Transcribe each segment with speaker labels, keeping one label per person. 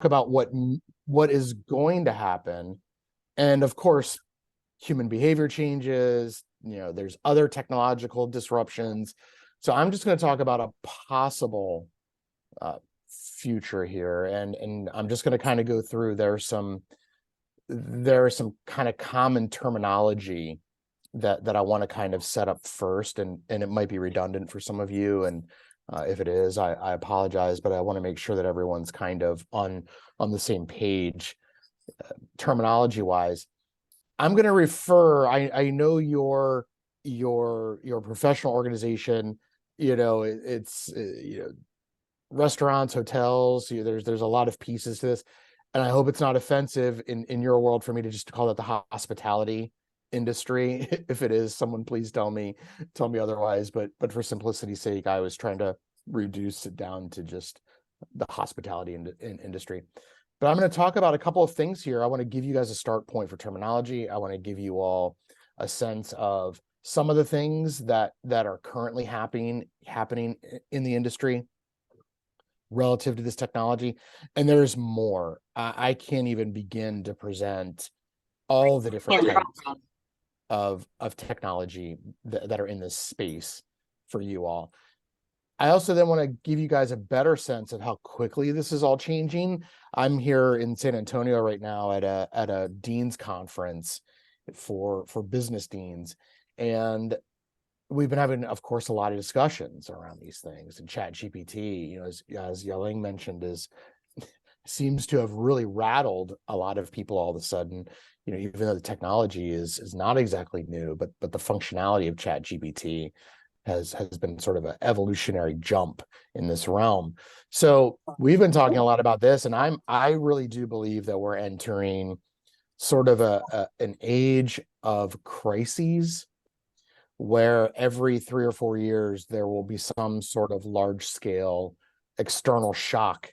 Speaker 1: about what is going to happen. And of course, human behavior changes, there's other technological disruptions. So I'm just going to talk about a possible future here. And I'm just going to kind of go through, there are some kind of common terminology that I want to kind of set up first, and it might be redundant for some of you. And if it is, I apologize, but I want to make sure that everyone's kind of on the same page, terminology wise. I'm going to refer, I know your professional organization, it's restaurants, hotels, there's a lot of pieces to this, and I hope it's not offensive in your world for me to just call it the hospitality industry. If it is, someone please tell me otherwise, but for simplicity's sake, I was trying to reduce it down to just the hospitality industry. But I'm going to talk about a couple of things here. I want to give you guys a start point for terminology. I want to give you all a sense of some of the things that are currently happening in the industry relative to this technology. And there's more. I can't even begin to present all the different types of technology that are in this space for you all. I also then want to give you guys a better sense of how quickly this is all changing. I'm here in San Antonio right now at a dean's conference for business deans, and we've been having, of course, a lot of discussions around these things. And ChatGPT, as Yaling mentioned, seems to have really rattled a lot of people all of a sudden. Even though the technology is not exactly new, but the functionality of ChatGPT has been sort of an evolutionary jump in this realm. So we've been talking a lot about this, and I really do believe that we're entering sort of an age of crises, where every 3 or 4 years there will be some sort of large scale external shock.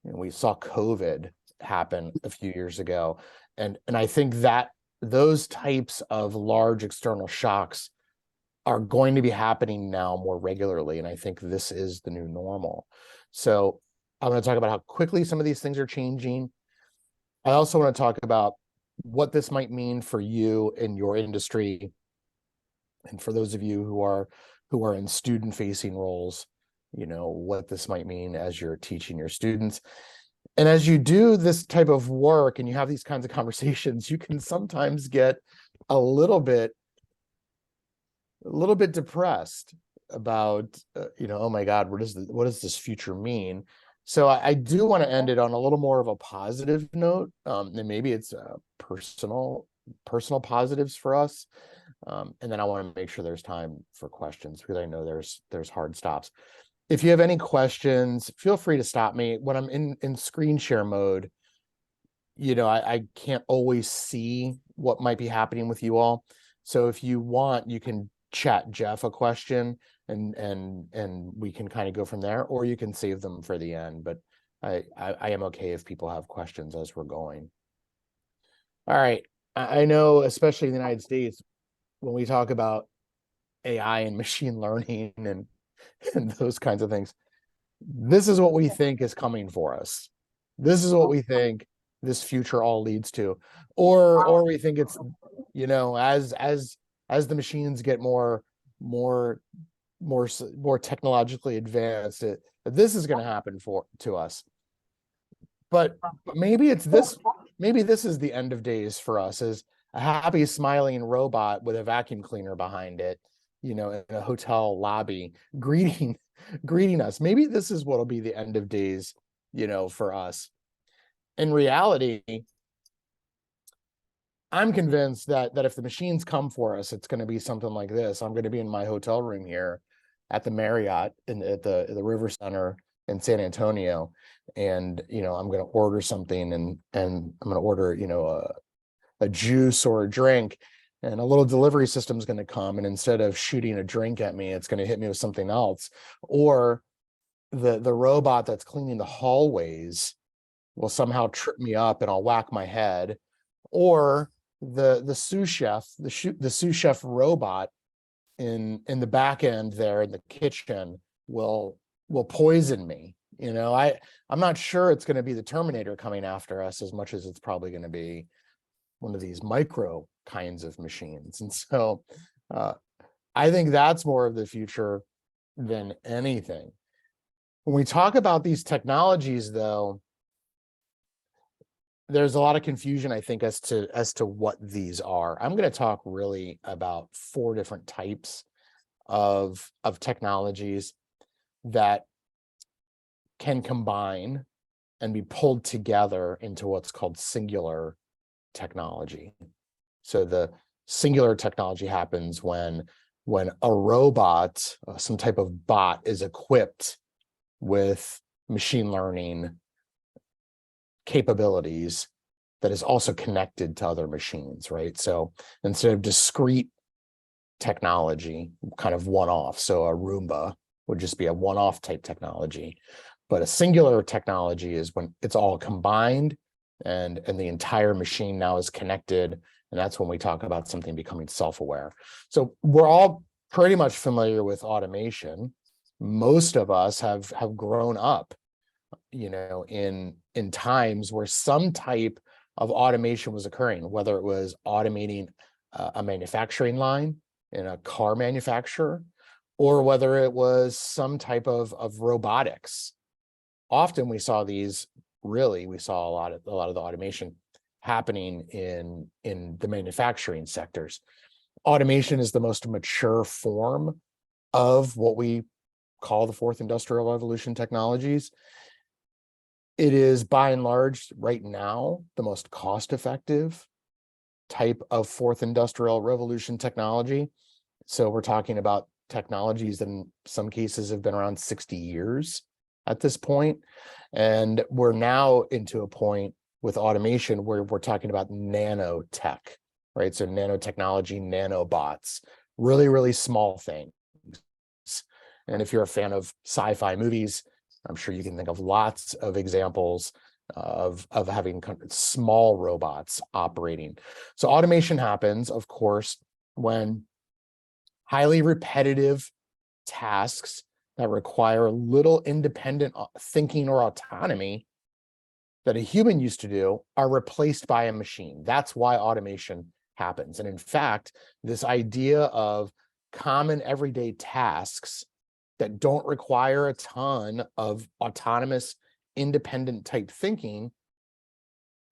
Speaker 1: We saw COVID happen a few years ago, and I think that those types of large external shocks are going to be happening now more regularly. And I think this is the new normal. So I'm going to talk about how quickly some of these things are changing. I also want to talk about what this might mean for you in your industry. And for those of you who are in student-facing roles, what this might mean as you're teaching your students. And as you do this type of work and you have these kinds of conversations, you can sometimes get a little bit depressed about, oh my God, what does this future mean? So I do want to end it on a little more of a positive note, and maybe it's personal positives for us, and then I want to make sure there's time for questions, because I know there's hard stops. If you have any questions, feel free to stop me. When I'm in screen share mode, I can't always see what might be happening with you all. So if you want, you can chat Jeff a question, and we can kind of go from there, or you can save them for the end. But I am okay if people have questions as we're going. All right. I know, especially in the United States, when we talk about AI and machine learning and those kinds of things, this is what we think is coming for us. This is what we think this future all leads to, or we think it's, as the machines get more technologically advanced, this is going to happen to us. But maybe it's this. Maybe this is the end of days for us, as a happy, smiling robot with a vacuum cleaner behind it, in a hotel lobby, greeting us. Maybe this is what'll be the end of days, for us. In reality, I'm convinced that if the machines come for us, it's going to be something like this. I'm going to be in my hotel room here at the Marriott at the River Center in San Antonio, and I'm going to order something, and I'm going to order a juice or a drink, and a little delivery system is going to come, and instead of shooting a drink at me, it's going to hit me with something else. Or the robot that's cleaning the hallways will somehow trip me up and I'll whack my head. Or the sous chef, the sous chef robot in the back end there in the kitchen will poison me, I'm not sure it's going to be the Terminator coming after us as much as it's probably going to be one of these micro kinds of machines. And so I think that's more of the future than anything. When we talk about these technologies, though, there's a lot of confusion, I think, as to what these are. I'm going to talk really about 4 different types of technologies that can combine and be pulled together into what's called singular technology. So the singular technology happens when a robot, some type of bot, is equipped with machine learning capabilities that is also connected to other machines, right? So instead of discrete technology, kind of one-off, so a Roomba would just be a one-off type technology, but a singular technology is when it's all combined and the entire machine now is connected, and that's when we talk about something becoming self-aware. So we're all pretty much familiar with automation. Most of us have grown up, in times where some type of automation was occurring, whether it was automating a manufacturing line in a car manufacturer, or whether it was some type of robotics. Often we saw a lot of the automation happening in the manufacturing sectors. Automation is the most mature form of what we call the 4th industrial revolution technologies. It is by and large right now the most cost-effective type of 4th industrial revolution technology. So we're talking about technologies that in some cases have been around 60 years at this point. And we're now into a point with automation where we're talking about nanotech, right? So nanotechnology, nanobots, really, really small things. And if you're a fan of sci-fi movies, I'm sure you can think of lots of examples of having small robots operating. So automation happens, of course, when highly repetitive tasks that require little independent thinking or autonomy that a human used to do are replaced by a machine. That's why automation happens. And in fact, this idea of common everyday tasks that don't require a ton of autonomous, independent type thinking,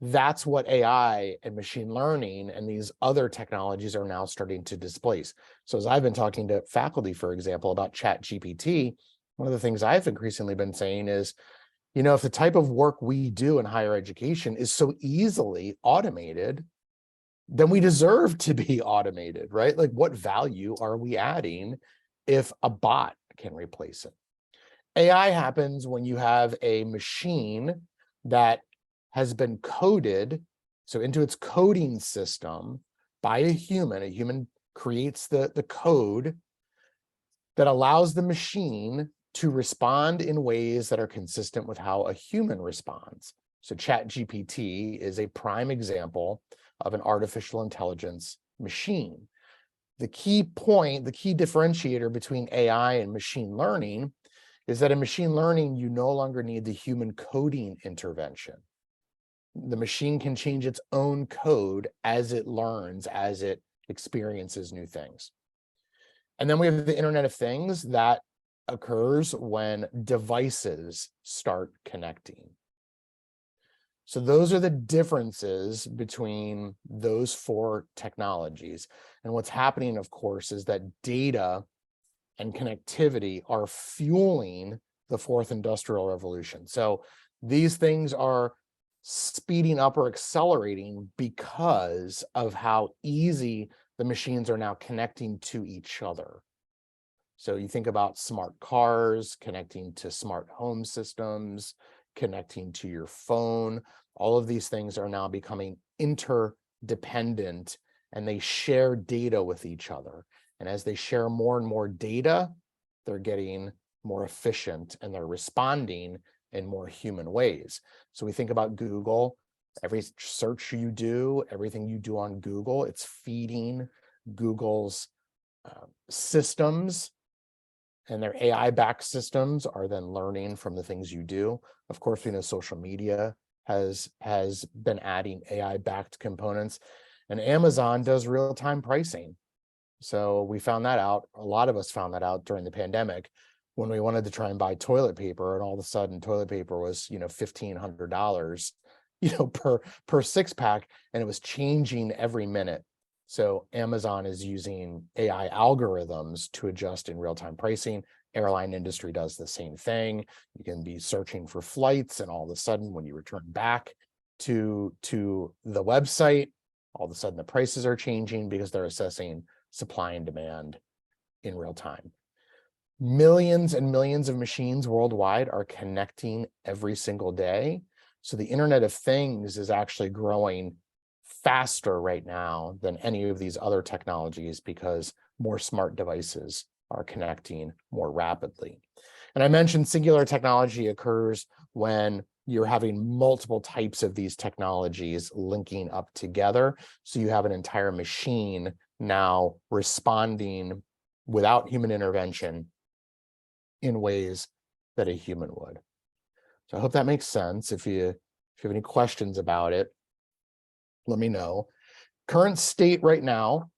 Speaker 1: that's what AI and machine learning and these other technologies are now starting to displace. So as I've been talking to faculty, for example, about ChatGPT, one of the things I've increasingly been saying is, if the type of work we do in higher education is so easily automated, then we deserve to be automated, right? Like, what value are we adding if a bot can replace it? AI happens when you have a machine that has been coded, so into its coding system by a human creates the code that allows the machine to respond in ways that are consistent with how a human responds. So ChatGPT is a prime example of an artificial intelligence machine. The key point, the key differentiator between AI and machine learning is that in machine learning, you no longer need the human coding intervention. The machine can change its own code as it learns, as it experiences new things. And then we have the Internet of Things that occurs when devices start connecting. So those are the differences between those 4 technologies. And what's happening, of course, is that data and connectivity are fueling the 4th industrial revolution. So these things are speeding up or accelerating because of how easy the machines are now connecting to each other. So you think about smart cars connecting to smart home systems, connecting to your phone. All of these things are now becoming interdependent, and they share data with each other. And as they share more and more data, they're getting more efficient and they're responding in more human ways. So we think about Google. Every search you do, everything you do on Google, it's feeding Google's systems and their AI-backed systems are then learning from the things you do. Of course, we know social media has been adding AI-backed components, and Amazon does real-time pricing. So we found that out. A lot of us found that out during the pandemic when we wanted to try and buy toilet paper, and all of a sudden toilet paper was, $1,500, per 6-pack, and it was changing every minute. So Amazon is using AI algorithms to adjust in real-time pricing. Airline industry does the same thing. You can be searching for flights, and all of a sudden when you return back to the website, all of a sudden the prices are changing because they're assessing supply and demand in real time. Millions and millions of machines worldwide are connecting every single day. So the Internet of Things is actually growing faster right now than any of these other technologies because more smart devices are connecting more rapidly. And I mentioned singular technology occurs when you're having multiple types of these technologies linking up together. So you have an entire machine now responding without human intervention in ways that a human would. So I hope that makes sense. If you have any questions about it, let me know. Current state right now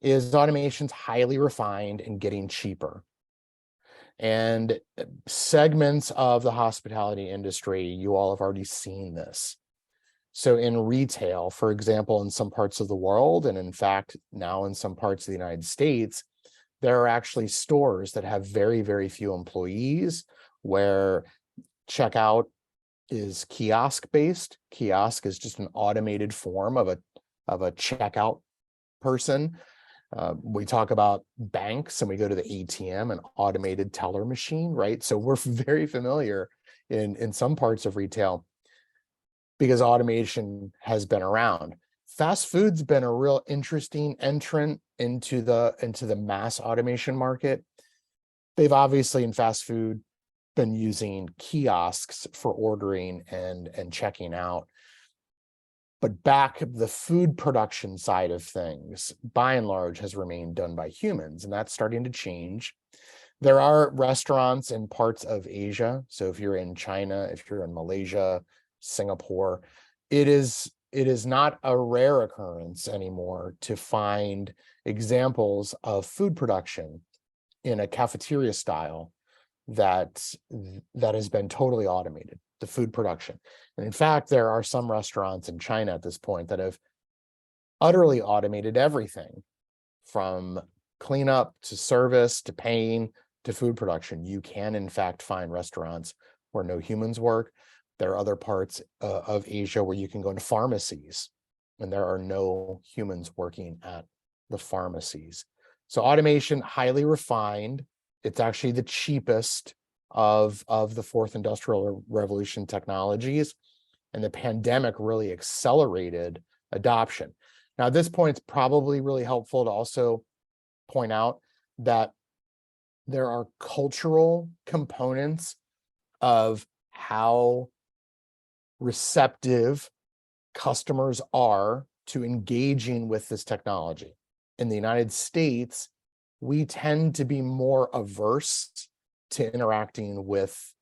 Speaker 1: is automation's highly refined and getting cheaper. And segments of the hospitality industry, you all have already seen this. So in retail, for example, in some parts of the world, and in fact, now in some parts of the United States, there are actually stores that have very, very few employees where checkout is kiosk-based. Kiosk is just an automated form of a checkout person. We talk about banks and we go to the ATM, an automated teller machine, right? So we're very familiar in some parts of retail because automation has been around. Fast food's been a real interesting entrant into the mass automation market. They've obviously in fast food been using kiosks for ordering and checking out. But the food production side of things, by and large, has remained done by humans, and that's starting to change. There are restaurants in parts of Asia. So if you're in China, if you're in Malaysia, Singapore, it is not a rare occurrence anymore to find examples of food production in a cafeteria style that has been totally automated, the food production. And in fact, there are some restaurants in China at this point that have utterly automated everything from cleanup to service to paying to food production. You can, in fact, find restaurants where no humans work. There are other parts of Asia where you can go into pharmacies and there are no humans working at the pharmacies. So automation, highly refined. It's actually the cheapest of the fourth industrial revolution technologies. And the pandemic really accelerated adoption. Now, at this point, it's probably really helpful to also point out that there are cultural components of how receptive customers are to engaging with this technology. In the United States, we tend to be more averse to interacting with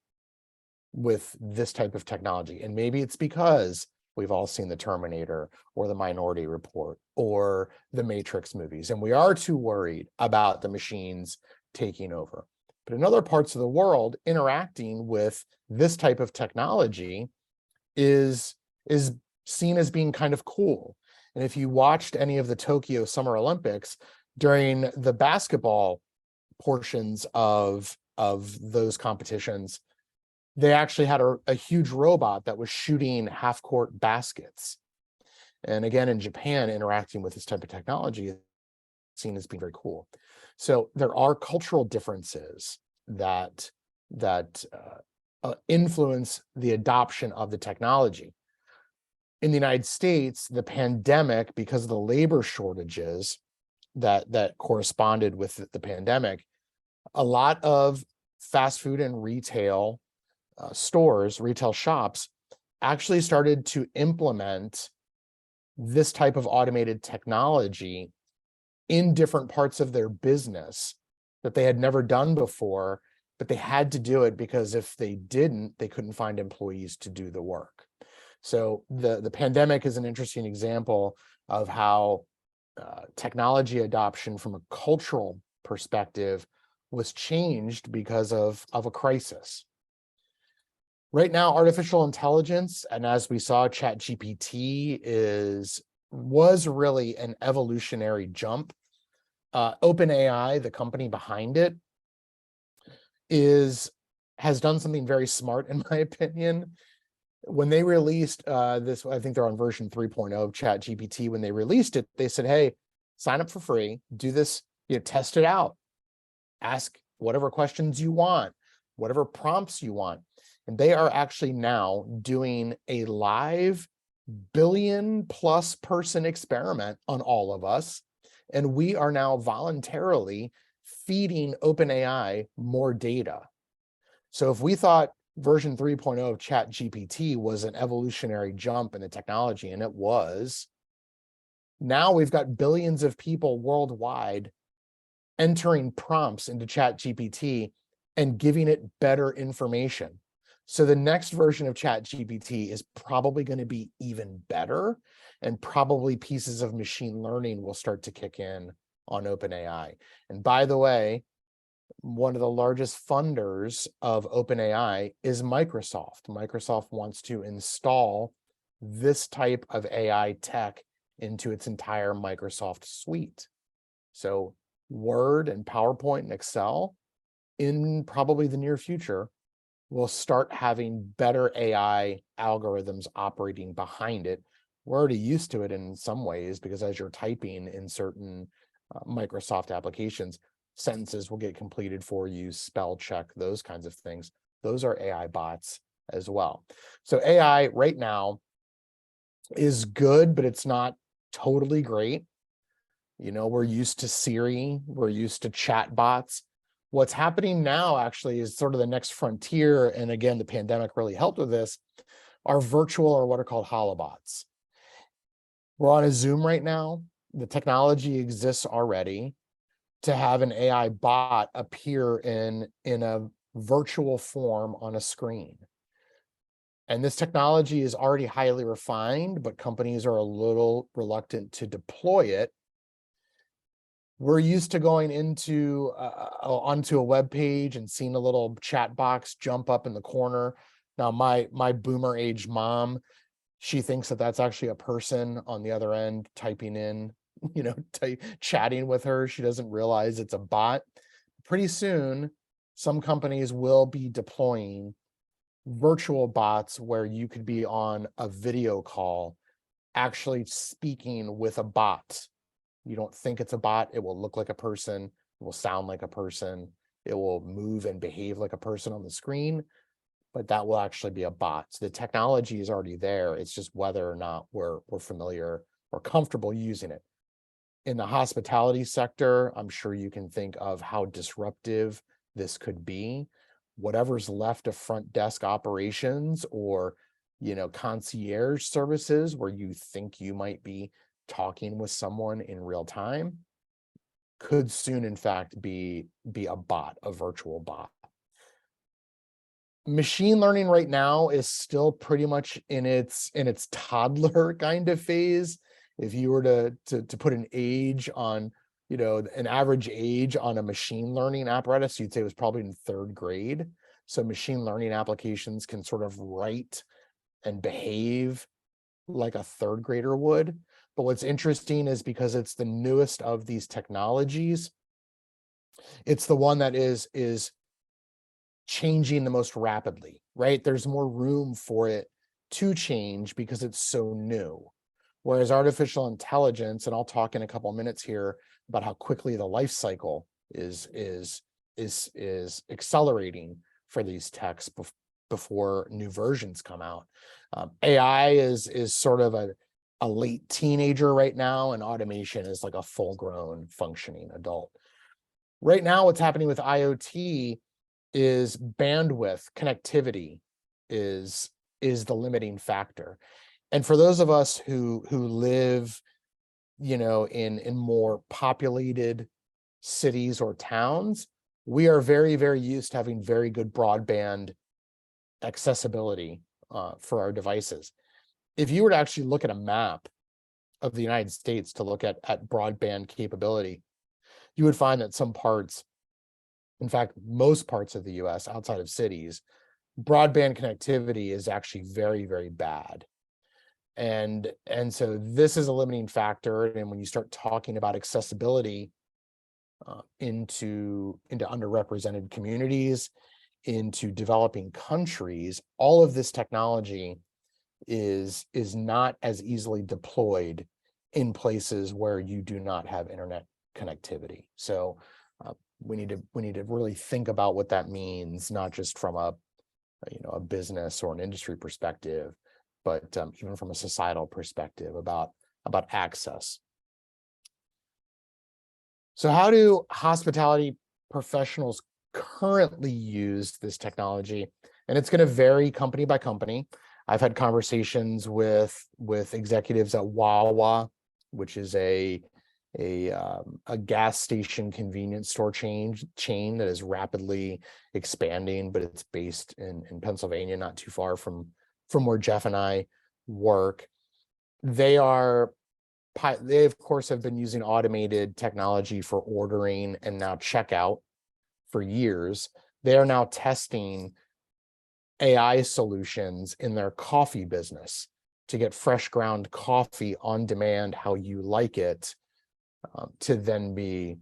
Speaker 1: this type of technology. And maybe it's because we've all seen the Terminator or the Minority Report or the Matrix movies, and we are too worried about the machines taking over. But in other parts of the world, interacting with this type of technology is seen as being kind of cool. And if you watched any of the Tokyo Summer Olympics, during the basketball portions of those competitions, they actually had a huge robot that was shooting half-court baskets. And again, in Japan, interacting with this type of technology is seen as being very cool. So there are cultural differences that influence the adoption of the technology. In the United States, the pandemic, because of the labor shortages that corresponded with the pandemic, a lot of fast food and retail stores, retail shops, actually started to implement this type of automated technology in different parts of their business that they had never done before, but they had to do it because if they didn't, they couldn't find employees to do the work. So the pandemic is an interesting example of how technology adoption from a cultural perspective was changed because of a crisis. Right now, artificial intelligence, and as we saw, ChatGPT was really an evolutionary jump. OpenAI, the company behind it, has done something very smart, in my opinion. When they released this, I think they're on version 3.0 of ChatGPT. When they released it, they said, hey, sign up for free, do this, test it out, ask whatever questions you want, whatever prompts you want. And they are actually now doing a live billion-plus person experiment on all of us. And we are now voluntarily feeding OpenAI more data. So if we thought version 3.0 of ChatGPT was an evolutionary jump in the technology, and it was, now we've got billions of people worldwide entering prompts into ChatGPT and giving it better information. So the next version of ChatGPT is probably going to be even better, and probably pieces of machine learning will start to kick in on OpenAI. And by the way, one of the largest funders of OpenAI is Microsoft. Microsoft wants to install this type of AI tech into its entire Microsoft suite. So Word and PowerPoint and Excel, in probably the near future, will start having better AI algorithms operating behind it. We're already used to it in some ways, because as you're typing in certain Microsoft applications, sentences will get completed for you, spell check, those kinds of things. Those are AI bots as well. So AI right now is good, but it's not totally great. We're used to Siri, we're used to chat bots. What's happening now actually is sort of the next frontier, and again, the pandemic really helped with this, are virtual, or what are called holobots. We're on a Zoom right now. The technology exists already to have an AI bot appear in a virtual form on a screen. And this technology is already highly refined, but companies are a little reluctant to deploy it. We're used to going into onto a web page and seeing a little chat box jump up in the corner. Now, my boomer age mom, she thinks that that's actually a person on the other end typing in, chatting with her. She doesn't realize it's a bot. Pretty soon, some companies will be deploying virtual bots where you could be on a video call actually speaking with a bot. You don't think it's a bot. It will look like a person. It will sound like a person. It will move and behave like a person on the screen, but that will actually be a bot. So the technology is already there. It's just whether or not we're familiar or comfortable using it. In the hospitality sector, I'm sure you can think of how disruptive this could be. Whatever's left of front desk operations or, concierge services where you think you might be talking with someone in real time could soon, in fact, be a bot, a virtual bot. Machine learning right now is still pretty much in its toddler kind of phase. If you were to put an age on, an average age on a machine learning apparatus, you'd say it was probably in 3rd grade. So machine learning applications can sort of write and behave like a 3rd grader would. But what's interesting is because it's the newest of these technologies, it's the one that is changing the most rapidly, right? There's more room for it to change because it's so new. Whereas artificial intelligence, and I'll talk in a couple of minutes here about how quickly the life cycle is accelerating for these techs before new versions come out. AI is sort of a late teenager right now, and automation is like a full-grown functioning adult. Right now, what's happening with IoT is bandwidth, connectivity is the limiting factor. And for those of us who live, in more populated cities or towns, we are very, very used to having very good broadband accessibility for our devices. If you were to actually look at a map of the United States to look at broadband capability, you would find that some parts, in fact, most parts of the US outside of cities, broadband connectivity is actually very, very bad. And so this is a limiting factor. And when you start talking about accessibility into underrepresented communities, into developing countries, all of this technology is not as easily deployed in places where you do not have internet connectivity. So we need to really think about what that means, not just from a business or an industry perspective, but even from a societal perspective about access. So how do hospitality professionals currently use this technology? And it's going to vary company by company. I've had conversations with executives at Wawa, which is a gas station convenience store chain that is rapidly expanding, but it's based in Pennsylvania, not too far from where Jeff and I work. They of course have been using automated technology for ordering and now checkout for years. They are now testing AI solutions in their coffee business to get fresh ground coffee on demand, how you like it, to then be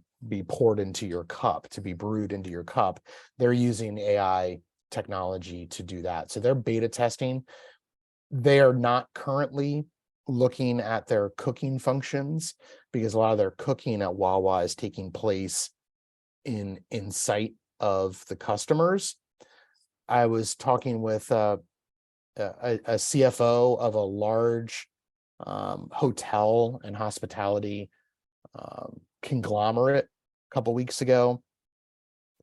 Speaker 1: poured into your cup, to be brewed into your cup. They're using AI technology to do that. So they're beta testing. They are not currently looking at their cooking functions because a lot of their cooking at Wawa is taking place in sight of the customers. I was talking with a CFO of a large hotel and hospitality conglomerate a couple weeks ago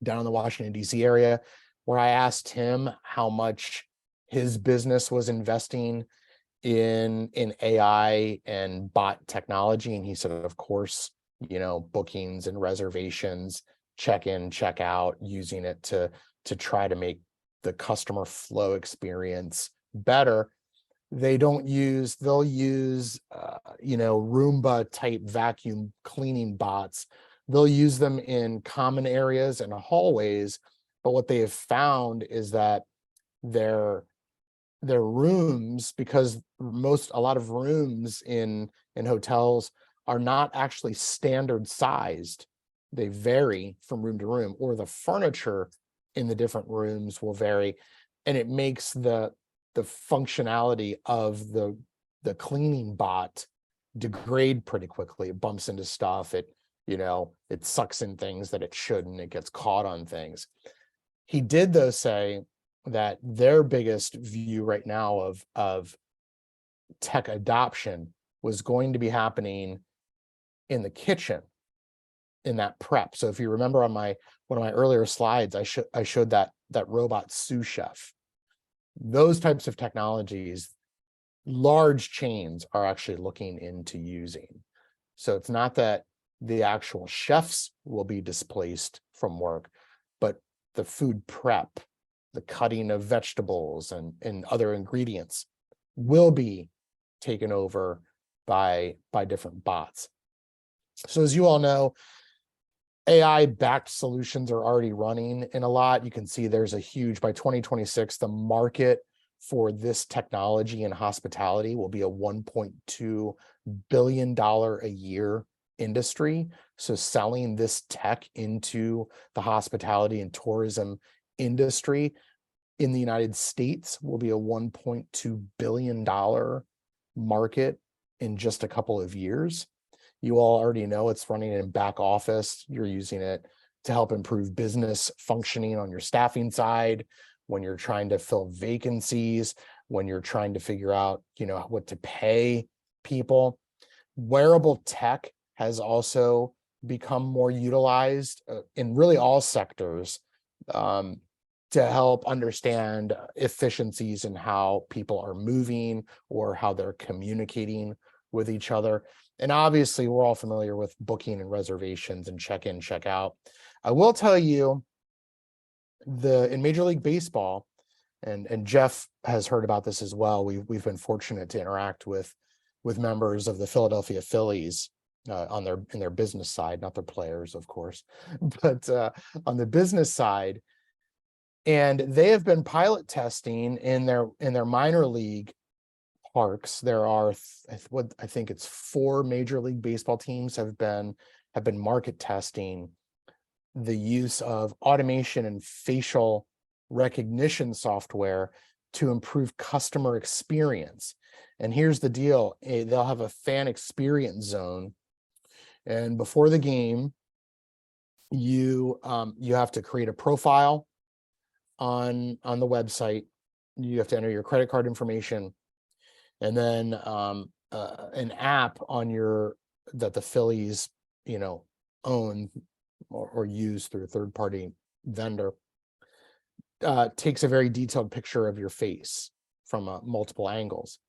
Speaker 1: down in the Washington, D.C. area, where I asked him how much his business was investing in AI and bot technology. And he said, of course, bookings and reservations, check in, check out, using it to try to make the customer flow experience better. They'll use Roomba type vacuum cleaning bots. They'll use them in common areas and hallways. But what they have found is that their rooms, because a lot of rooms in hotels are not actually standard sized. They vary from room to room, or the furniture in the different rooms will vary, and it makes the functionality of the cleaning bot degrade pretty quickly. It bumps into stuff. It sucks in things that it shouldn't. It gets caught on things. He did, though, say that their biggest view right now of tech adoption was going to be happening in the kitchen, in that prep. So if you remember on one of my earlier slides, I showed that robot sous chef. Those types of technologies, large chains are actually looking into using. So it's not that the actual chefs will be displaced from work, but the food prep, the cutting of vegetables and other ingredients will be taken over by different bots. So as you all know, AI-backed solutions are already running in a lot. You can see there's a huge, by 2026, the market for this technology in hospitality will be a $1.2 billion a year industry. So selling this tech into the hospitality and tourism industry in the United States will be a $1.2 billion market in just a couple of years. You all already know it's running in back office. You're using it to help improve business functioning on your staffing side, when you're trying to fill vacancies, when you're trying to figure out, what to pay people. Wearable tech has also become more utilized in really all sectors to help understand efficiencies in how people are moving or how they're communicating with each other. And obviously, we're all familiar with booking and reservations and check-in, check-out. I will tell you, in Major League Baseball, and Jeff has heard about this as well. We've been fortunate to interact with members of the Philadelphia Phillies in their business side, not their players, of course, but on the business side. And they have been pilot testing in their minor league parks. There are what I think it's 4 Major League Baseball teams have been market testing the use of automation and facial recognition software to improve customer experience. And here's the deal: they'll have a fan experience zone, and before the game, you have to create a profile on the website. You have to enter your credit card information, and then an app that the Phillies own or use through a third-party vendor takes a very detailed picture of your face from multiple angles.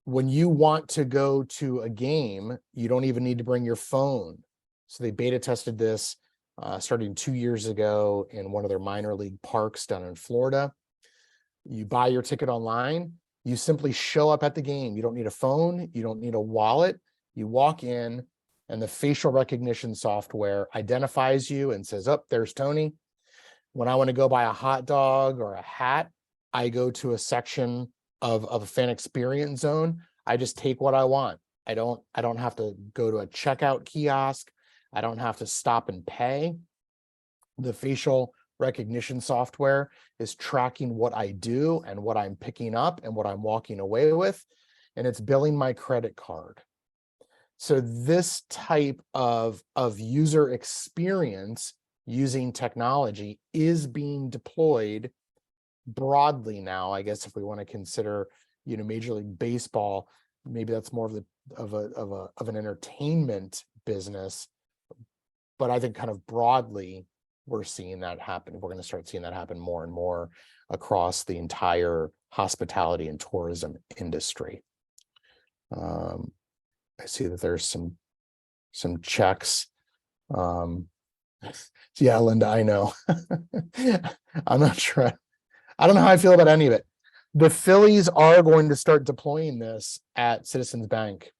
Speaker 1: When you want to go to a game, you don't even need to bring your phone. So they beta tested this starting 2 years ago in one of their minor league parks down in Florida. You buy your ticket online. You simply show up at the game. You don't need a phone. You don't need a wallet. You walk in, and the facial recognition software identifies you and says, "Oh, there's Tony." When I want to go buy a hot dog or a hat, I go to a section of a fan experience zone. I just take what I want. I don't have to go to a checkout kiosk. I don't have to stop and pay. The facial recognition software is tracking what I do and what I'm picking up and what I'm walking away with, and it's billing my credit card. So this type of user experience using technology is being deployed broadly now. I guess if we want to consider, Major League Baseball, maybe that's more of an entertainment business, but I think kind of broadly we're seeing that happen. We're going to start seeing that happen more and more across the entire hospitality and tourism industry. I see that there's some checks. Yeah, Linda, I know. I'm not sure. I don't know how I feel about any of it. The Phillies are going to start deploying this at Citizens Bank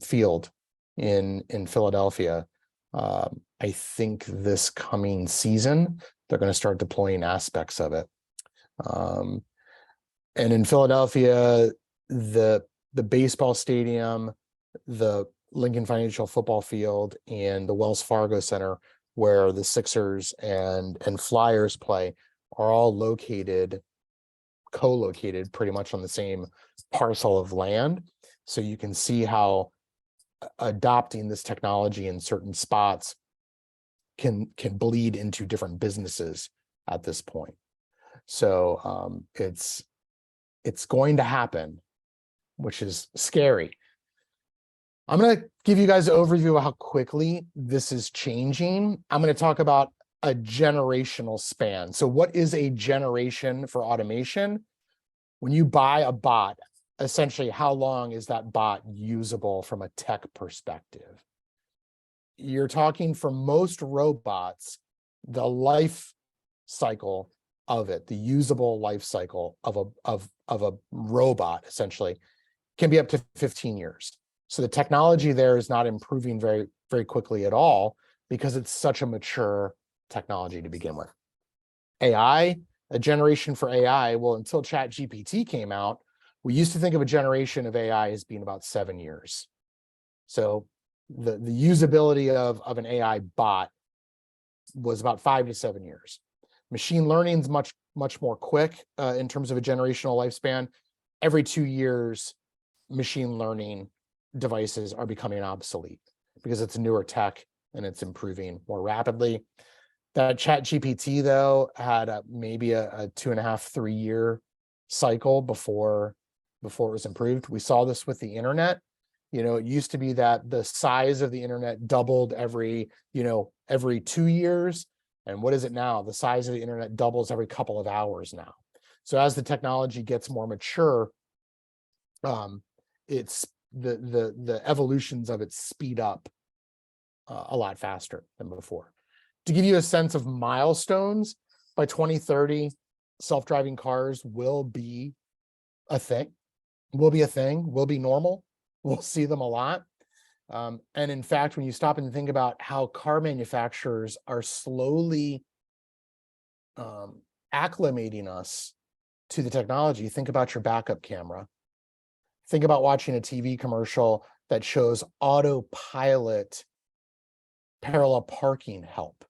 Speaker 1: Field in Philadelphia. I think this coming season, they're going to start deploying aspects of it. And in Philadelphia, the baseball stadium, the Lincoln Financial Football Field, and the Wells Fargo Center, where the Sixers and Flyers play, are all co-located pretty much on the same parcel of land. So you can see how adopting this technology in certain spots can bleed into different businesses at this point. So it's going to happen, which is scary. I'm going to give you guys an overview of how quickly this is changing. I'm going to talk about a generational span. So what is a generation for automation? When you buy a bot, essentially, how long is that bot usable from a tech perspective? You're talking, for most robots, the life cycle of it, the usable life cycle of a robot, essentially, can be up to 15 years. So the technology there is not improving very, very quickly at all, because it's such a mature technology to begin with. AI, a generation for AI, well, until ChatGPT came out, we used to think of a generation of AI as being about 7 years. So the usability of an AI bot was about 5 to 7 years. Machine learning is much more quick in terms of a generational lifespan. Every 2 years, machine learning devices are becoming obsolete because it's newer tech and it's improving more rapidly. That ChatGPT, though, had maybe a 2.5-3 year cycle before it was improved. We saw this with the internet. It used to be that the size of the internet doubled every 2 years. And what is it now? The size of the internet doubles every couple of hours now. So as the technology gets more mature, it's the evolutions of it speed up a lot faster than before. To give you a sense of milestones, by 2030, self-driving cars will be a thing, will be normal. We'll see them a lot. And in fact, when you stop and think about how car manufacturers are slowly acclimating us to the technology, think about your backup camera. Think about watching a TV commercial that shows autopilot parallel parking help.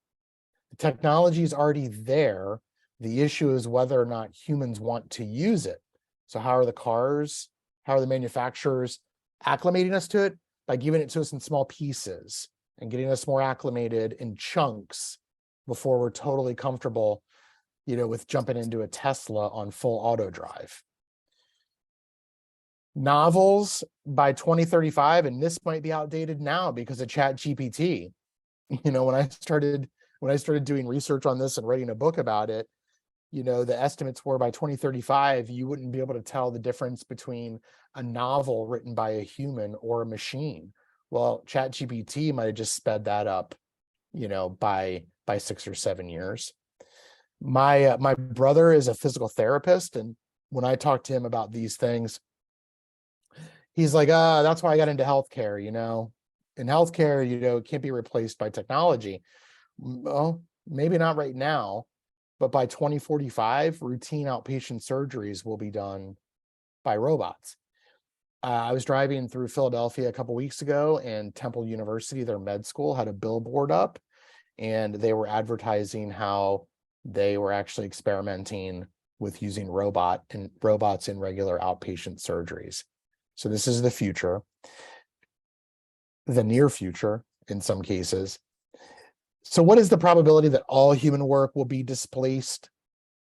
Speaker 1: The technology is already there. The issue is whether or not humans want to use it. So how are the manufacturers acclimating us to it? By giving it to us in small pieces and getting us more acclimated in chunks before we're totally comfortable, with jumping into a Tesla on full auto drive. Novels by 2035, and this might be outdated now because of ChatGPT. When I started doing research on this and writing a book about it, the estimates were by 2035, you wouldn't be able to tell the difference between a novel written by a human or a machine. Well, ChatGPT might have just sped that up, by 6 or 7 years. My brother is a physical therapist, and when I talk to him about these things, he's like, that's why I got into healthcare. In healthcare, it can't be replaced by technology. Well, maybe not right now, but by 2045, routine outpatient surgeries will be done by robots. I was driving through Philadelphia a couple weeks ago, and Temple University, their med school, had a billboard up, and they were advertising how they were actually experimenting with using robots in regular outpatient surgeries. So this is the future, the near future in some cases. So what is the probability that all human work will be displaced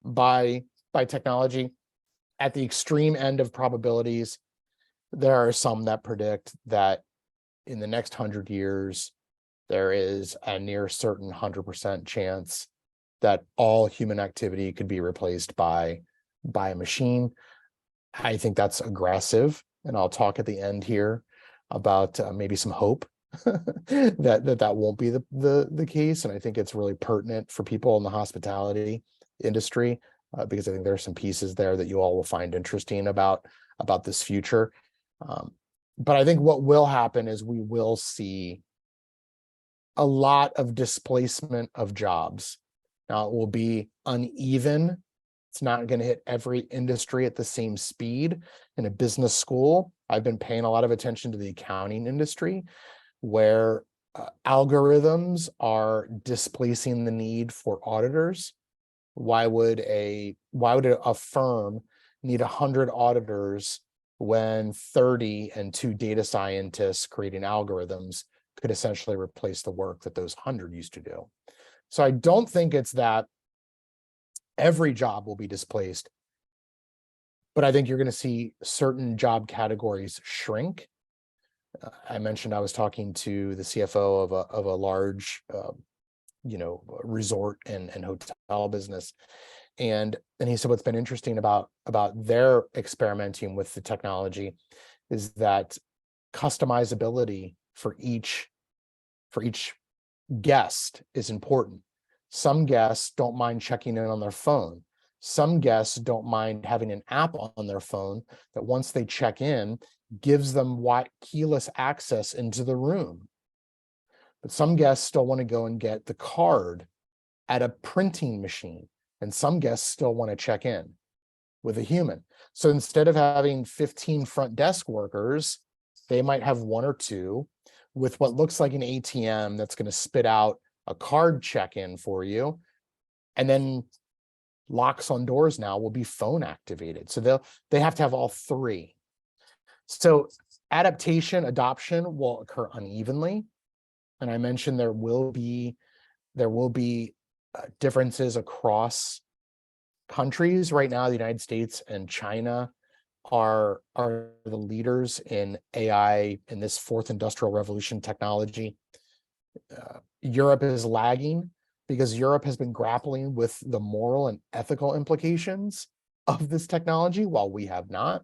Speaker 1: by technology? At the extreme end of probabilities, there are some that predict that in the next 100 years, there is a near certain 100% chance that all human activity could be replaced by a machine. I think that's aggressive, and I'll talk at the end here about maybe some hope that won't be the case. And I think it's really pertinent for people in the hospitality industry because I think there are some pieces there that you all will find interesting about this future. But I think what will happen is we will see a lot of displacement of jobs. Now, it will be uneven. It's not going to hit every industry at the same speed. In a business school, I've been paying a lot of attention to the accounting industry, where algorithms are displacing the need for auditors. Why would a firm need 100 auditors when 30 and 2 data scientists creating algorithms could essentially replace the work that those 100 used to do? So I don't think it's that every job will be displaced, but I think you're going to see certain job categories shrink. I mentioned I was talking to the CFO of a large, resort and hotel business, and he said what's been interesting about their experimenting with the technology is that customizability for each guest is important. Some guests don't mind checking in on their phone. Some guests don't mind having an app on their phone that once they check in, gives them keyless access into the room. But some guests still want to go and get the card at a printing machine. And some guests still want to check in with a human. So instead of having 15 front desk workers, they might have 1 or 2 with what looks like an ATM that's going to spit out a card check-in for you. And then locks on doors now will be phone activated. So they have to have all 3. So adoption will occur unevenly. And I mentioned there will be differences across countries. Right now, the United States and China are the leaders in AI, in this 4th industrial revolution technology. Europe is lagging because Europe has been grappling with the moral and ethical implications of this technology while we have not.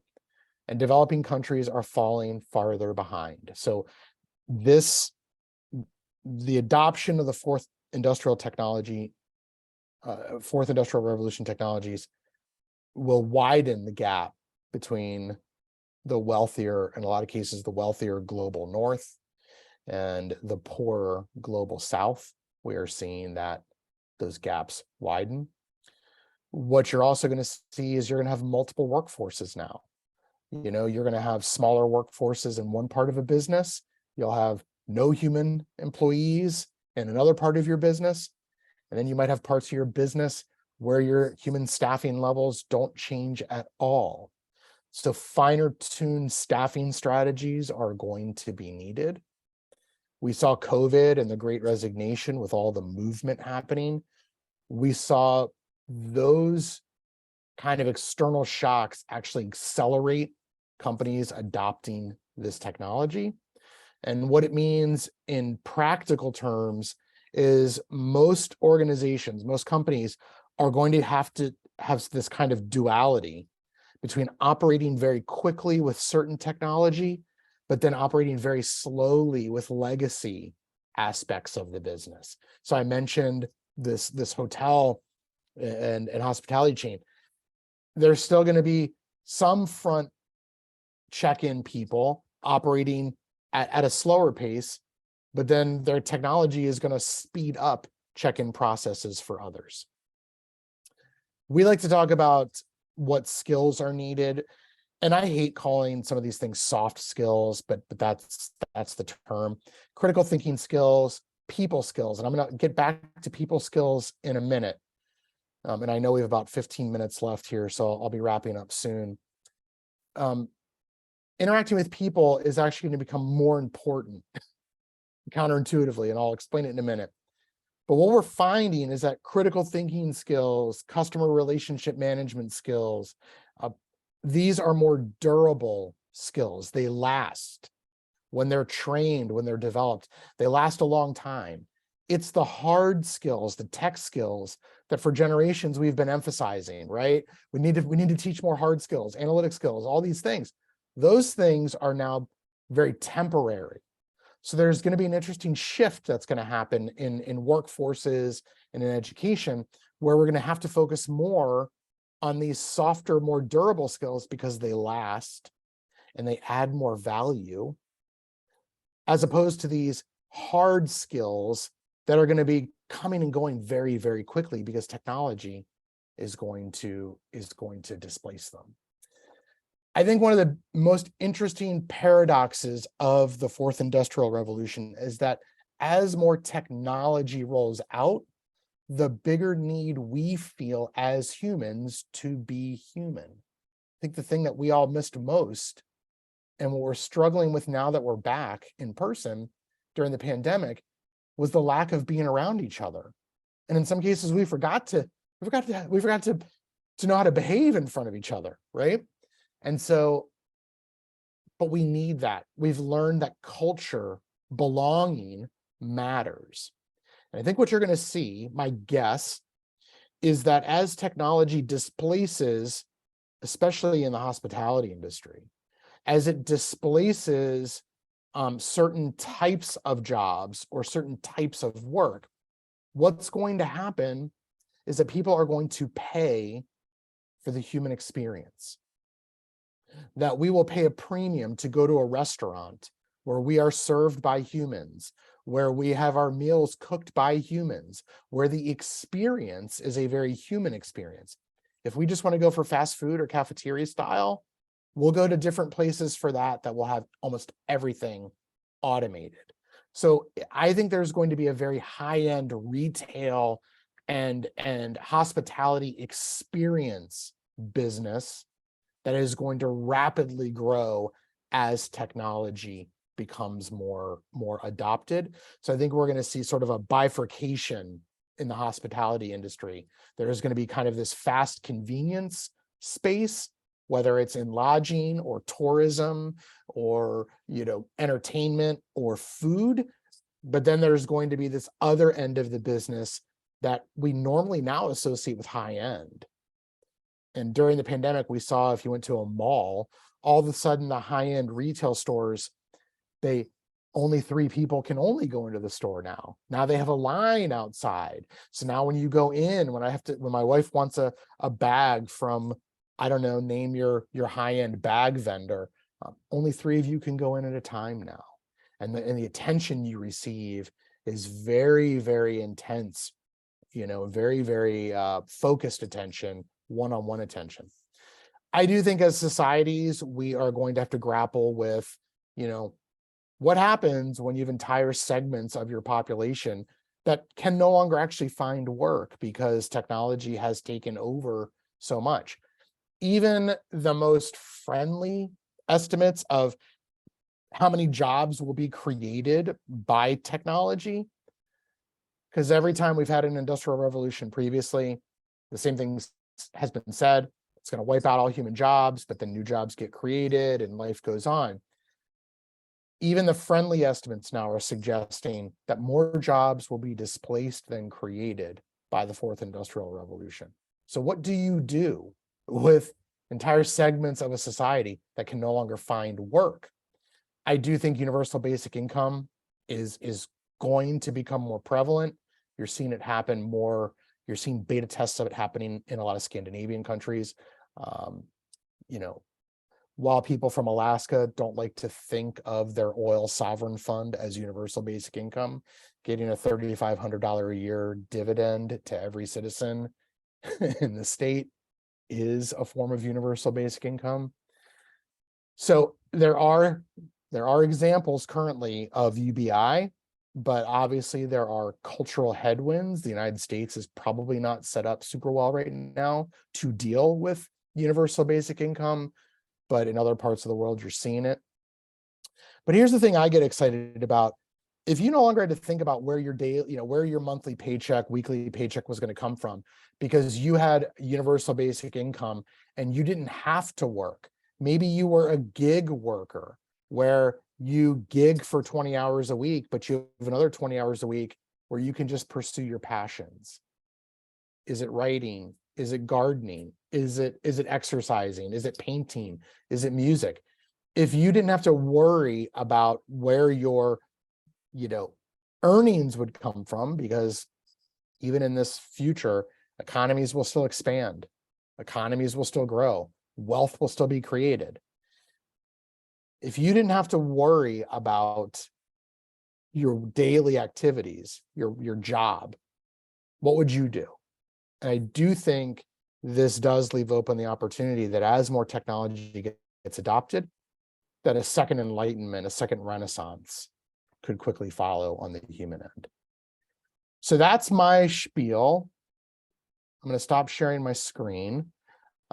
Speaker 1: And developing countries are falling farther behind. So the adoption of the 4th industrial technology, fourth industrial revolution technologies will widen the gap between the wealthier, in a lot of cases, the wealthier global north and the poorer global south. We are seeing that those gaps widen. What you're also going to see is you're going to have multiple workforces now. You know, you're going to have smaller workforces in one part of a business. You'll have no human employees in another part of your business. And then you might have parts of your business where your human staffing levels don't change at all. So finer tuned staffing strategies are going to be needed. We saw COVID and the Great Resignation with all the movement happening. We saw those kind of external shocks actually accelerate companies adopting this technology. And what it means in practical terms is most organizations, most companies are going to have this kind of duality between operating very quickly with certain technology, but then operating very slowly with legacy aspects of the business. So I mentioned this hotel and hospitality chain. There's still going to be some front check-in people operating at a slower pace, but then their technology is going to speed up check-in processes for others. We like to talk about what skills are needed, and I hate calling some of these things soft skills, but that's the term. Critical thinking skills, people skills, and I'm going to get back to people skills in a minute. And I know we have about 15 minutes left here, so I'll be wrapping up soon. Interacting with people is actually going to become more important counterintuitively, and I'll explain it in a minute. But what we're finding is that critical thinking skills, customer relationship management skills, these are more durable skills. They last when they're trained, when they're developed. They last a long time. It's the hard skills, the tech skills that for generations we've been emphasizing, right? We need to teach more hard skills, analytic skills, all these things. Those things are now very temporary. So there's going to be an interesting shift that's going to happen in workforces and in education, where we're going to have to focus more on these softer, more durable skills because they last and they add more value, as opposed to these hard skills that are going to be coming and going very, very quickly because technology is going to displace them. I think one of the most interesting paradoxes of the fourth industrial revolution is that as more technology rolls out, the bigger need we feel as humans to be human. I think the thing that we all missed most, and what we're struggling with now that we're back in person during the pandemic, was the lack of being around each other. And in some cases, we forgot to know how to behave in front of each other, right? And so, but we need that. We've learned that culture, belonging matters. And I think what you're going to see, my guess, is that as technology displaces, especially in the hospitality industry, as it displaces certain types of jobs or certain types of work, what's going to happen is that people are going to pay for the human experience. That we will pay a premium to go to a restaurant where we are served by humans, where we have our meals cooked by humans, where the experience is a very human experience. If we just want to go for fast food or cafeteria style, we'll go to different places for that will have almost everything automated. So I think there's going to be a very high-end retail and hospitality experience business that is going to rapidly grow as technology becomes more adopted. So I think we're going to see sort of a bifurcation in the hospitality industry. There is going to be kind of this fast convenience space, whether it's in lodging or tourism or, entertainment or food. But then there's going to be this other end of the business that we normally now associate with high end. And during the pandemic, we saw if you went to a mall, all of a sudden the high-end retail stores, they only 3 people can only go into the store now. Now they have a line outside. So now when you go in, when my wife wants a bag from, I don't know, name your high-end bag vendor, only 3 of you can go in at a time now. And the attention you receive is very, very intense, very, very focused attention, one-on-one attention. I do think as societies, we are going to have to grapple with, what happens when you have entire segments of your population that can no longer actually find work because technology has taken over so much. Even the most friendly estimates of how many jobs will be created by technology, because every time we've had an industrial revolution previously, the same thing has been said. It's going to wipe out all human jobs, but then new jobs get created and life goes on. Even the friendly estimates now are suggesting that more jobs will be displaced than created by the 4th Industrial Revolution. So what do you do with entire segments of a society that can no longer find work? I do think universal basic income is going to become more prevalent. You're seeing it happen more. You're seeing beta tests of it happening in a lot of Scandinavian countries. While people from Alaska don't like to think of their oil sovereign fund as universal basic income, getting a $3,500 a year dividend to every citizen in the state is a form of universal basic income. So there are examples currently of UBI, but obviously there are cultural headwinds. The United States is probably not set up super well right now to deal with universal basic income, but in other parts of the world, you're seeing it. But here's the thing I get excited about. If you no longer had to think about where your where your monthly paycheck, weekly paycheck was going to come from, because you had universal basic income and you didn't have to work. Maybe you were a gig worker where you gig for 20 hours a week, but you have another 20 hours a week where you can just pursue your passions. Is it writing? Is it gardening? Is it exercising? Is it painting? Is it music? If you didn't have to worry about where your, earnings would come from, because even in this future, economies will still expand, economies will still grow, wealth will still be created. If you didn't have to worry about your daily activities, your job, what would you do? And I do think this does leave open the opportunity that as more technology gets adopted, that a second enlightenment, a second renaissance could quickly follow on the human end. So that's my spiel. I'm going to stop sharing my screen.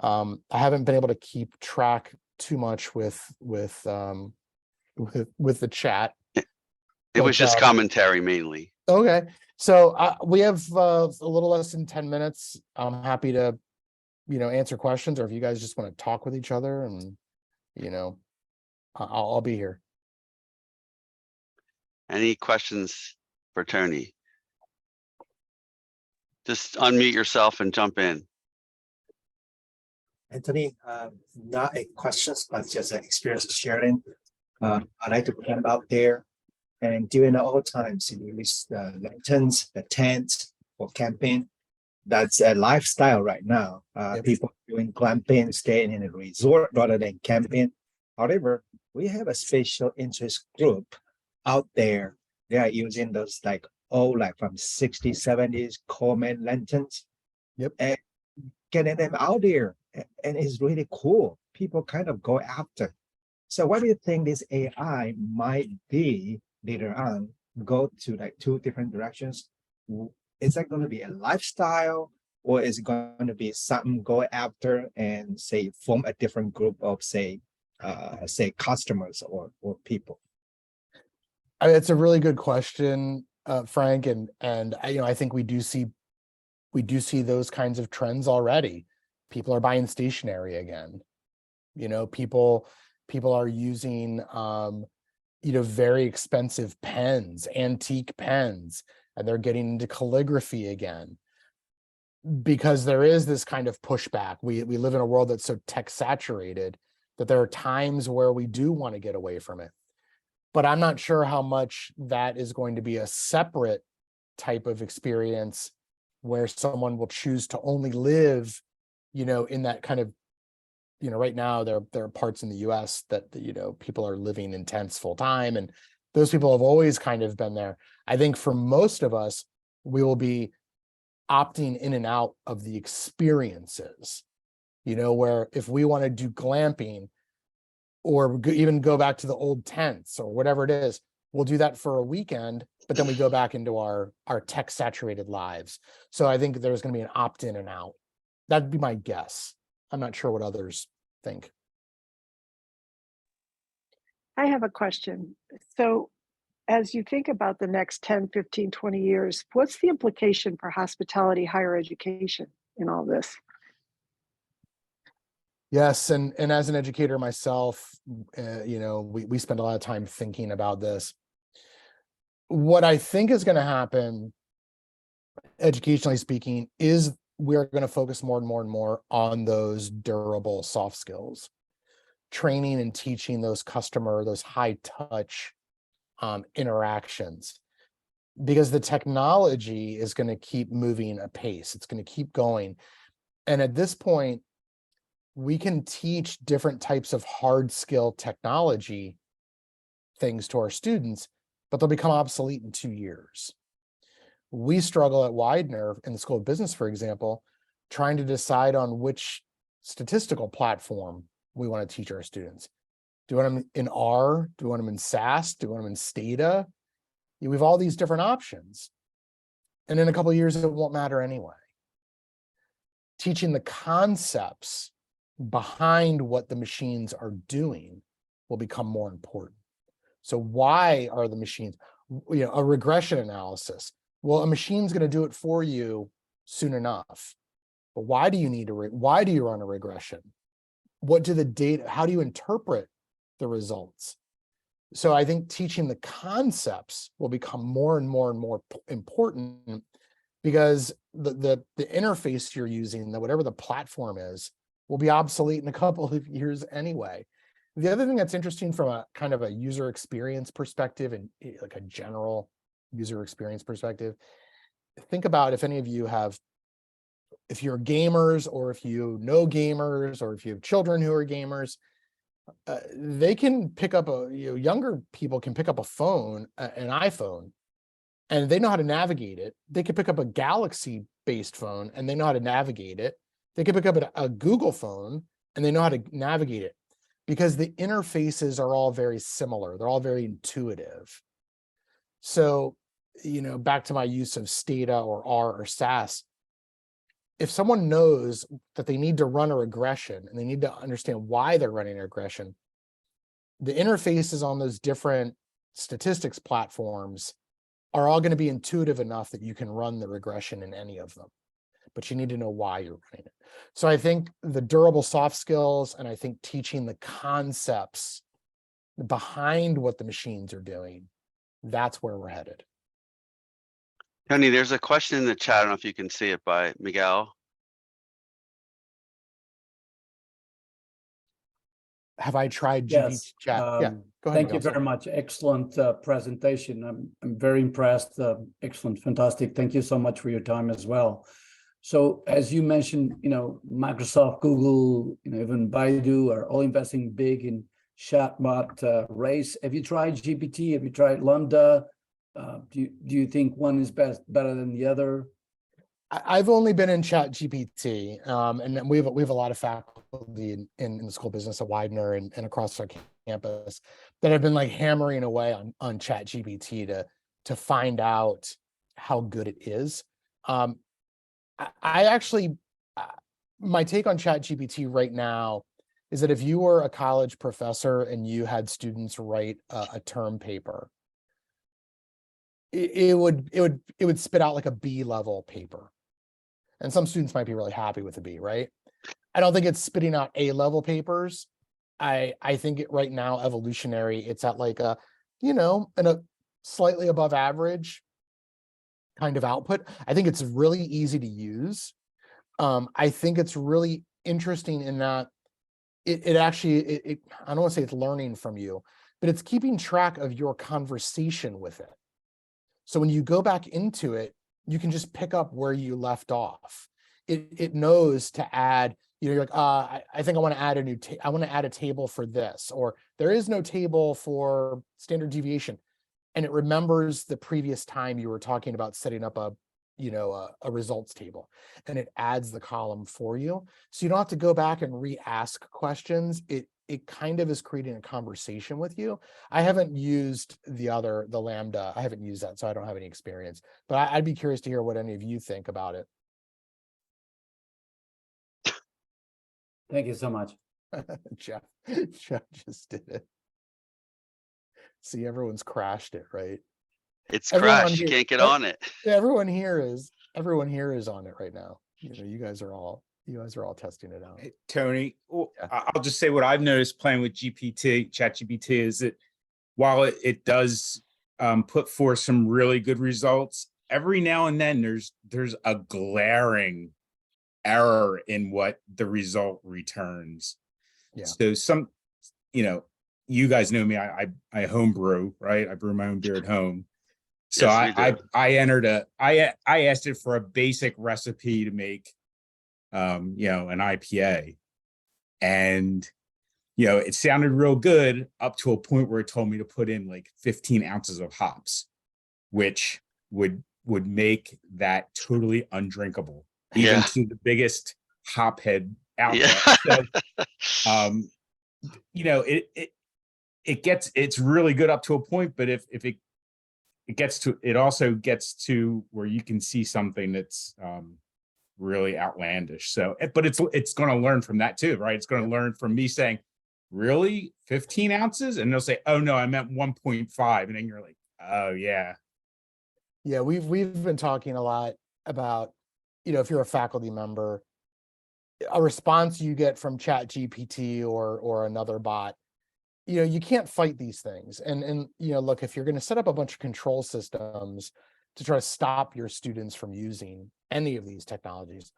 Speaker 1: I haven't been able to keep track too much with the chat.
Speaker 2: It was just commentary mainly.
Speaker 1: Okay. So we have a little less than 10 minutes. I'm happy to, answer questions, or if you guys just want to talk with each other, and, I'll be here.
Speaker 2: Any questions for Tony? Just unmute yourself and jump in.
Speaker 3: Anthony, not a question, but just an experience sharing. I like to camp out there, and during all times, you release the lanterns, the tents for camping. That's a lifestyle right now.
Speaker 1: Yep.
Speaker 3: People doing glamping, staying in a resort rather than camping. However, we have a special interest group out there. They are using those like from 60s, 70s Coleman lanterns.
Speaker 1: Yep.
Speaker 3: And getting them out there. And it's really cool. People kind of go after. So what do you think this AI might be later on? Go to like 2 different directions. Is that going to be a lifestyle, or is it going to be something go after and say form a different group of say customers or people?
Speaker 1: I mean, it's a really good question, Frank, and I think we do see those kinds of trends already. People are buying stationery again. People are using very expensive pens, antique pens, and they're getting into calligraphy again, because there is this kind of pushback. We live in a world that's so tech saturated that there are times where we do want to get away from it. but I'm not sure how much that is going to be a separate type of experience where someone will choose to only live, in that kind of, right now there are parts in the US that, people are living in tents full time, and those people have always kind of been there. I think for most of us, we will be opting in and out of the experiences, where if we want to do glamping or even go back to the old tents or whatever it is, we'll do that for a weekend, but then we go back into our tech saturated lives. So I think there's going to be an opt-in and out. That'd be my guess. I'm not sure what others think.
Speaker 4: I have a question. So as you think about the next 10, 15, 20 years, what's the implication for hospitality higher education in all this?
Speaker 1: Yes, and as an educator myself, we spend a lot of time thinking about this. What I think is going to happen, educationally speaking, is we're going to focus more and more and more on those durable soft skills, training and teaching those high touch interactions, because the technology is going to keep moving apace. It's going to keep going. And at this point, we can teach different types of hard skill technology things to our students, but they'll become obsolete in 2 years. We struggle at Widener in the School of Business, for example, trying to decide on which statistical platform we want to teach our students. Do we want them in R? Do we want them in SAS? Do we want them in Stata? We have all these different options. And in a couple of years, it won't matter anyway. Teaching the concepts behind what the machines are doing will become more important. So why are the machines, a regression analysis? Well, a machine's going to do it for you soon enough. But why do you run a regression? What do the data, how do you interpret the results? So I think teaching the concepts will become more and more and more important, because the interface you're using, whatever the platform is, will be obsolete in a couple of years anyway. The other thing that's interesting from a kind of a user experience perspective, and like a general user experience perspective, think about if any of you if you're gamers, or if you know gamers, or if you have children who are gamers, they can pick up younger people can pick up a phone, an iPhone, and they know how to navigate it. They could pick up a Galaxy based phone and they know how to navigate it. They could pick up a Google phone and they know how to navigate it, because the interfaces are all very similar. They're all very intuitive. So, back to my use of Stata or R or SAS, if someone knows that they need to run a regression and they need to understand why they're running a regression, the interfaces on those different statistics platforms are all going to be intuitive enough that you can run the regression in any of them, but you need to know why you're running it. So I think the durable soft skills, and I think teaching the concepts behind what the machines are doing, that's where we're headed.
Speaker 2: Tony, there's a question in the chat. I don't know if you can see it, by Miguel.
Speaker 1: Have I tried
Speaker 5: Yes.
Speaker 1: GPT chat? Yeah, go ahead.
Speaker 5: Thank you
Speaker 1: Miguel.
Speaker 5: very much. Excellent presentation. I'm very impressed. Excellent, fantastic. Thank you so much for your time as well. So as you mentioned, Microsoft, Google, even Baidu are all investing big in chatbot race. Have you tried GPT? Have you tried Lambda? Do you think one is better than the other?
Speaker 1: I've only been in Chat GPT, and we have a lot of faculty in the School of Business at Widener and across our campus that have been like hammering away on Chat GPT to find out how good it is. I actually, my take on Chat GPT right now is that if you were a college professor and you had students write a term paper, it would spit out like a B level paper. And some students might be really happy with a B, right? I don't think it's spitting out A level papers. I think right now, evolutionary, it's at like in a slightly above average kind of output. I think it's really easy to use. I think it's really interesting in that it actually, I don't want to say it's learning from you, but it's keeping track of your conversation with it. So when you go back into it, you can just pick up where you left off. It knows to add, you're like, I think I want to add I want to add a table for this, or there is no table for standard deviation. And it remembers the previous time you were talking about setting up a results table, and it adds the column for you. So you don't have to go back and re-ask questions. It kind of is creating a conversation with you. I haven't used the Lambda. I haven't used that, so I don't have any experience, but I'd be curious to hear what any of you think about it.
Speaker 5: Thank you so much.
Speaker 1: Jeff just did it. See, everyone's crashed it, right?
Speaker 2: It's
Speaker 1: Everyone
Speaker 2: crashed. You
Speaker 1: here-
Speaker 2: can't get on it.
Speaker 1: Everyone here is on it right now. You guys are all testing it out.
Speaker 6: Hey, Tony, well,
Speaker 1: Yeah.
Speaker 6: I'll just say what I've noticed playing with ChatGPT is that while it does put forth some really good results, every now and then there's a glaring error in what the result returns.
Speaker 1: Yeah.
Speaker 6: So you guys know me, I homebrew, right? I brew my own beer at home. So
Speaker 2: Yes, we do.
Speaker 6: I asked it for a basic recipe to make an IPA, and it sounded real good up to a point where it told me to put in like 15 ounces of hops, which would make that totally undrinkable, even to the biggest hop head out there. So it's really good up to a point, but if it also gets to where you can see something that's really outlandish. So, but it's going to learn from that too, right? It's going to learn from me saying, really 15 ounces? And they'll say, oh no, I meant 1.5. And then you're like, oh yeah.
Speaker 1: Yeah, we've been talking a lot about, if you're a faculty member, a response you get from ChatGPT or another bot, you can't fight these things. And look, if you're going to set up a bunch of control systems to try to stop your students from using any of these technologies,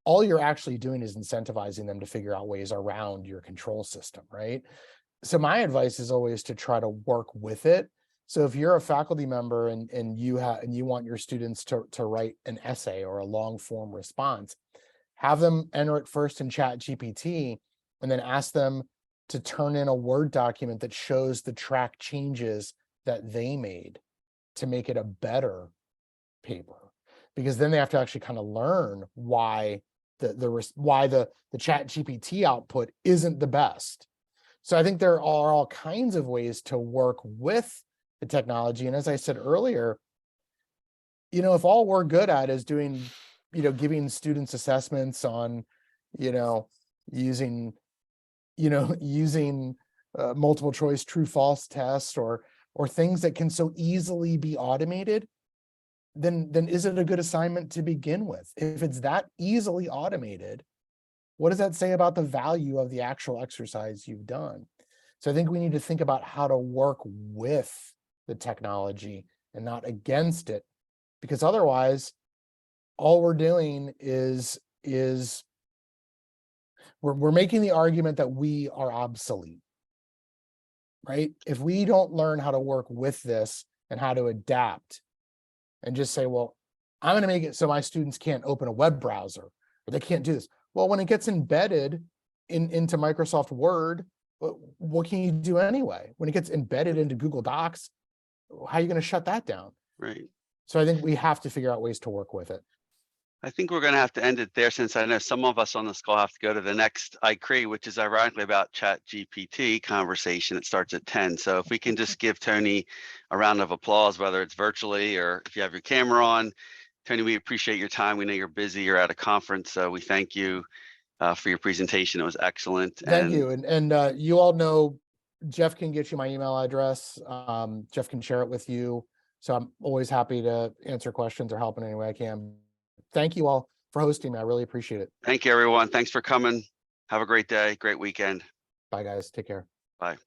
Speaker 1: all you're actually doing is incentivizing them to figure out ways around your control system, right? So my advice is always to try to work with it. So if you're a faculty member and you want your students to write an essay or a long form response, have them enter it first in ChatGPT and then ask them to turn in a Word document that shows the track changes that they made to make it a better paper, because then they have to actually kind of learn why the ChatGPT output isn't the best. So I think there are all kinds of ways to work with the technology. And as I said earlier, if all we're good at is doing, giving students assessments on, using multiple choice true false tests or things that can so easily be automated, then is it a good assignment to begin with? If it's that easily automated, what does that say about the value of the actual exercise you've done? So I think we need to think about how to work with the technology and not against it, because otherwise all we're doing is we're making the argument that we are obsolete, right? If we don't learn how to work with this and how to adapt and just say, well, I'm going to make it so my students can't open a web browser or they can't do this. Well, when it gets embedded into Microsoft Word, what can you do anyway? When it gets embedded into Google Docs, how are you going to shut that down?
Speaker 2: Right.
Speaker 1: So I think we have to figure out ways to work with it.
Speaker 2: I think we're going to have to end it there, since I know some of us on this call have to go to the next ICHRIE, which is ironically about ChatGPT conversation. It starts at 10. So if we can just give Tony a round of applause, whether it's virtually or if you have your camera on. Tony, we appreciate your time. We know you're busy. You're at a conference. So we thank you for your presentation. It was excellent.
Speaker 1: Thank you. And you all know Jeff can get you my email address. Jeff can share it with you. So I'm always happy to answer questions or help in any way I can. Thank you all for hosting me. I really appreciate it.
Speaker 2: Thank you, everyone. Thanks for coming. Have a great day. Great weekend.
Speaker 1: Bye, guys. Take care.
Speaker 2: Bye.